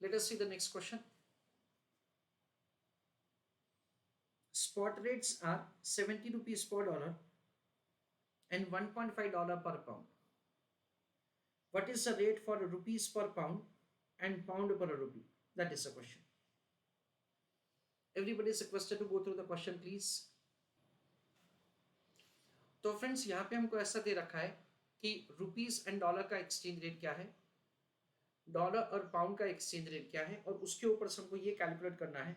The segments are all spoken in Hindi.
Let us see the next question. Spot rates are 70 rupees per dollar and $1.5 per pound. What is the rate for rupees per pound and pound per rupee? That is the question. Everybody is requested to go through the question, please. तो फ्रेंड्स यहाँ पे हमको ऐसा दे रखा है कि रुपीस एंड डॉलर का एक्सचेंज रेट क्या है, डॉलर और पाउंड का एक्सचेंज रेट क्या है, और उसके ऊपर से हमको ये कैलकुलेट करना है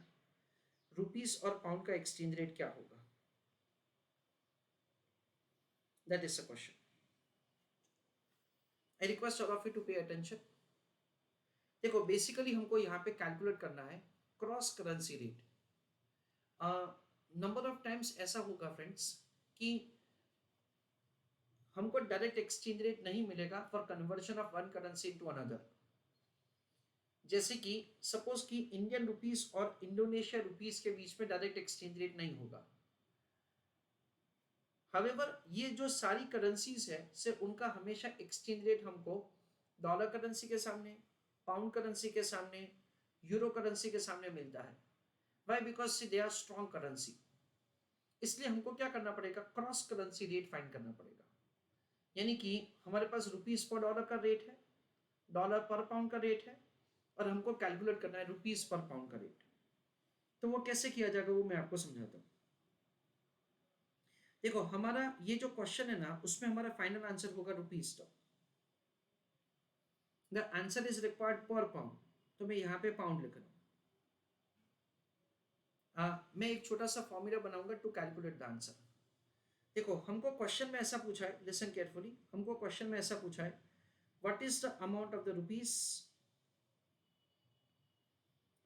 रुपीस और पाउंड का एक्सचेंज रेट क्या होगा. That is the question. I request all of you to pay attention. देखो बेसिकली हमको यहाँ पे कैलकुलेट करना है cross currency rate. Number of times ऐसा होगा फ्रेंड्स कि हमको डायरेक्ट एक्सचेंज रेट नहीं मिलेगा for conversion of one currency to another. जैसे कि सपोज कि इंडियन रुपीस और इंडोनेशिया रुपीस के बीच में डायरेक्ट एक्सचेंज रेट नहीं होगा. हावेवर ये जो सारी करेंसीज है से उनका हमेशा एक्सचेंज रेट हमको डॉलर करेंसी के सामने, पाउंड करेंसी के सामने, यूरो करेंसी के सामने मिलता है. Why? Because they are strong currency. इसलिए हमको क्या करना पड़ेगा, क्रॉस करेंसी रेट फाइंड करना पड़ेगा. यानी कि हमारे पास रुपीस पर डॉलर का रेट है, डॉलर पर पाउंड का रेट है, और हमको कैलकुलेट करना है रुपीस पर पाउंड का रेट. तो वो कैसे किया जाएगा वो मैं आपको समझाता हूं. देखो हमारा ये जो क्वेश्चन है ना उसमें हमारा फाइनल आंसर होगा रुपीस. तो द आंसर इज रिक्वायर्ड पर पाउंड, तो मैं यहां पे पाउंड लिख रहा हूं. मैं एक छोटा सा फॉर्मूला बनाऊंगा टू कैलकुलेट द आंसर. देखो हमको क्वेश्चन में ऐसा पूछा है, लिसन केयरफुली, हमको क्वेश्चन में ऐसा पूछा है what is the amount of the rupees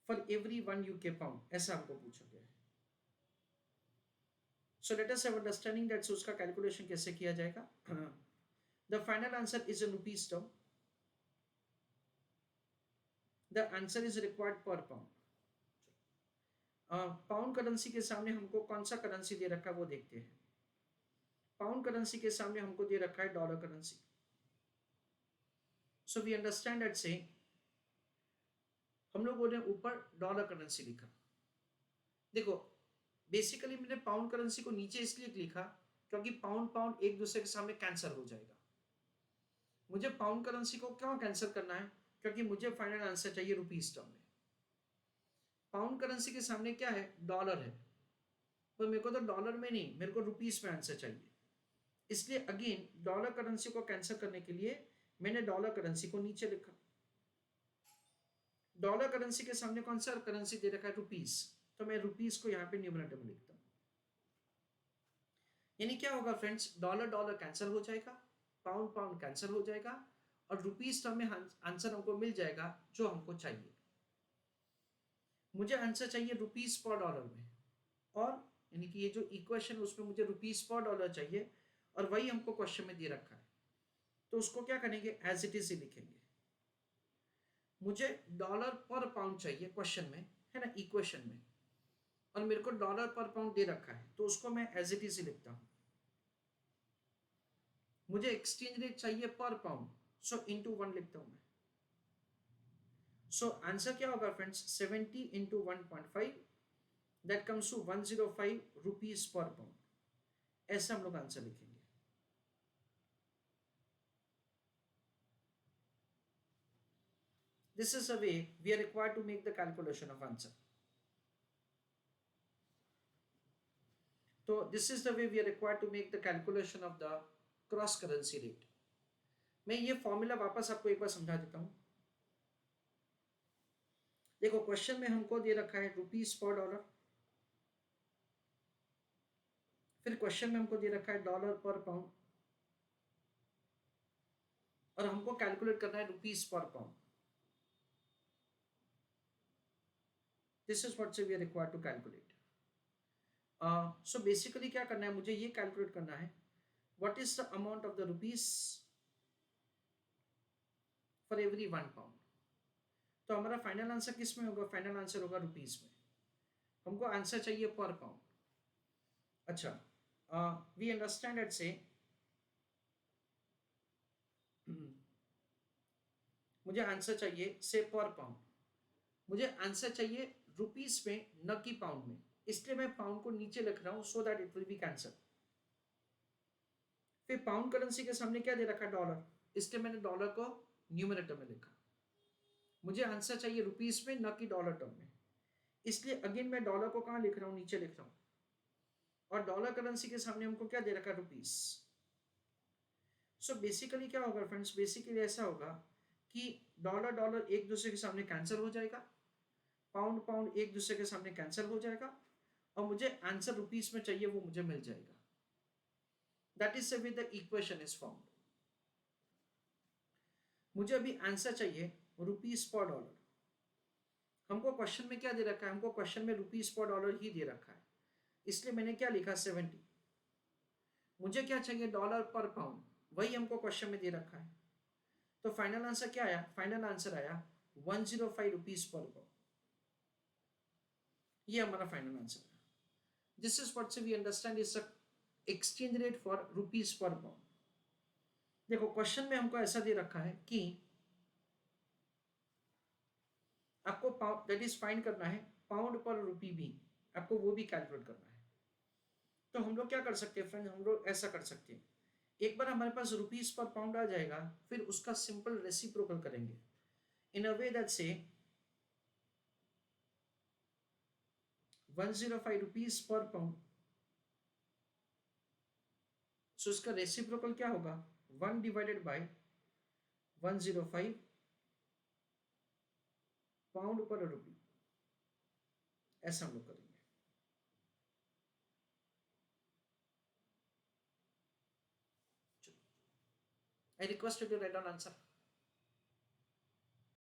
for every 1 UK pound, ऐसा हमको पूछा गया है. So let us have understanding that उसका कैलकुलेशन कैसे किया जाएगा. The final answer is in rupees term. The answer is required पर पाउंड. पाउंड करेंसी के सामने हमको कौन सा करेंसी दे रखा है वो देखते हैं. पाउंड करेंसी के सामने हमको दे रखा है dollar currency. So we understand that से हम लोगों ने ऊपर डॉलर करेंसी लिखा. देखो बेसिकली मैंने पाउंड करेंसी को नीचे इसलिए लिखा क्योंकि पाउंड पाउंड एक दूसरे के सामने कैंसिल हो जाएगा. मुझे पाउंड करेंसी को क्यों कैंसिल करना है, क्योंकि मुझे फाइनल आंसर चाहिए रुपीस टर्म में. पाउंड करेंसी के सामने क्या है, डॉलर है, पर मेरे को तो डॉलर में नहीं, मेरे को रुपीस में आंसर चाहिए. इसलिए अगेन डॉलर करेंसी को कैंसिल करने के लिए मैंने डॉलर करेंसी को नीचे लिखा. डॉलर करेंसी के सामने कौन सा करेंसी दे रखा है, रुपीस, तो मैं रुपीस को यहां पे न्यूमरेटर में लिखता हूं. यानी क्या होगा फ्रेंड्स, डॉलर डॉलर कैंसिल हो जाएगा, पाउंड पाउंड कैंसिल हो जाएगा, और रुपीस टर्म में आंसर हमको मिल जाएगा जो हमको चाहिए. मुझे आंसर चाहिए रुपीस पर डॉलर में, और यानी कि ये जो इक्वेशन उसमें मुझे रुपीस पर डॉलर चाहिए, और वही हमको क्वेश्चन में दे रखा है. तो उसको क्या करेंगे, एज इट इज ही लिखेंगे. मुझे डॉलर पर पाउंड चाहिए क्वेश्चन में, है ना, इक्वेशन में, और मेरे को डॉलर पर पाउंड दे रखा है, तो उसको मैं एज इट इज ही लिखता हूं. मुझे एक्सचेंज रेट चाहिए पर पाउंड, सो इंटू 1 लिखता हूं मैं. सो आंसर क्या होगा friends, 70 into 1.5, that comes to 105 rupees per pound. ऐसा हम लोग आंसर लिखेंगे. This is a way we are required to make the calculation of answer. So this is the way we are required to make the calculation of the cross currency rate. मैं ये फॉर्मूला वापस आपको एक बार समझा देता हूं. देखो क्वेश्चन में हमको दे रखा है रुपीस पर डॉलर, फिर क्वेश्चन में हमको दे रखा है डॉलर पर पाउंड, और हमको कैलकुलेट करना है rupees per pound. This is what we are required to calculate. So basically क्या करना है, मुझे ये कैलकुलेट करना है what is the amount of the rupees for every 1 pound. तो हमारा फाइनल आंसर किस में होगा, फाइनल आंसर होगा रुपीस में. हमको आंसर चाहिए पर पाउंड. अच्छा, वी अंडरस्टैंड एट से मुझे आंसर चाहिए से पर पाउंड. मुझे आंसर चाहिए रुपीस में न कि पाउंड में, इसलिए मैं पाउंड को नीचे लिख रहा हूं so that it will be cancel. फिर पाउंड करेंसी के सामने क्या दे रखा है, डॉलर, इसलिए मैंने डॉलर को न्यूमरेटर में लिखा। मुझे आंसर चाहिए रुपीस में न कि डॉलर टर्म में, इसलिए अगेन मैं डॉलर को कहां लिख रहा हूं, नीचे लिख रहा हूं। और डॉलर करेंसी के सामने हमको क्या दे रखा है, रुपीस। सो बेसिकली क्या होगा फ्रेंड्स, बेसिकली ऐसा होगा कि डॉलर डॉलर एक दूसरे के सामने कैंसिल हो जाएगा, पाउंड पाउंड एक दूसरे के सामने कैंसिल हो जाएगा, और मुझे आंसर रुपीस में चाहिए वो मुझे मिल जाएगा। That is the the equation is found. मुझे अभी आंसर चाहिए रुपीस पर डॉलर। हमको क्वेश्चन में क्या दे रखा है, हमको क्वेश्चन में रुपीस पर डॉलर ही दे रखा है, इसलिए मैंने क्या लिखा 70। मुझे क्या चाहिए, डॉलर पर पाउंड, वही हमको क्वेश्चन में दे रखा है। तो फाइनल आंसर क्या आया, फाइनल आंसर आया 105 रुपीस पर पाउंड। ये हमारा फाइनल आंसर है। This is what we understand is exchange rate for rupees per pound. देखो क्वेश्चन में हमको ऐसा दे रखा है कि आपको दैट इज फाइंड करना है पाउंड पर रुपी भी, आपको वो भी कैलकुलेट करना है। तो हम लोग क्या कर सकते हैं फ्रेंड्स, हम लोग ऐसा कर सकते हैं, एक बार हमारे पास रुपीस पर पाउंड आ जाएगा, फिर उसका सिंपल रेसिप्रोकल करेंगे इन अ वे दैट से 105 रुपीस पर पाउंड। सो इसका रेसिप्रोकल क्या होगा, 1 डिवाइडेड बाय 105 पाउंड पर रुपी, ऐसा हम लोग करेंगे। I request you to write down answer.